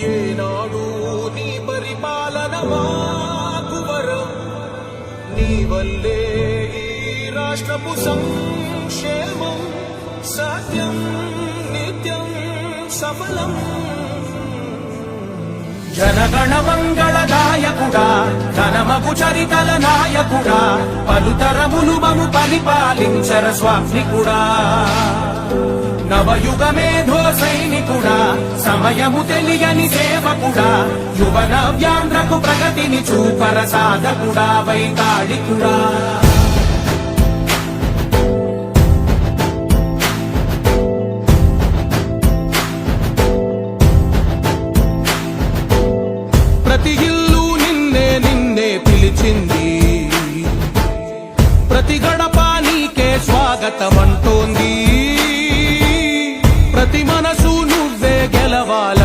ఏనాడు నీ పరిపాలన మాకు వరం, నీ వల్లే ఈ రాష్ట్రపు సంక్షేమం సత్యం నిత్యం సఫలం. జనగణ మంగళదాయకుడా, ఘనమగు చరితల నాయకుడా, పలుతరములు మము పరిపాలించర స్వామికుడా. నవయుగ మేధో సైనికుడా, సమయము తెలియని సేవకుడా, యువన వ్యాంధ్రకు ప్రగతిని చూపర సాధకుడా, వైతాళికుడా. ప్రతి ఇల్లు నిన్నే నిన్నే పిలిచింది, ప్రతి గడప నీకే స్వాగతమంటోంది, ప్రతి మనసు నువ్వే గెలవాల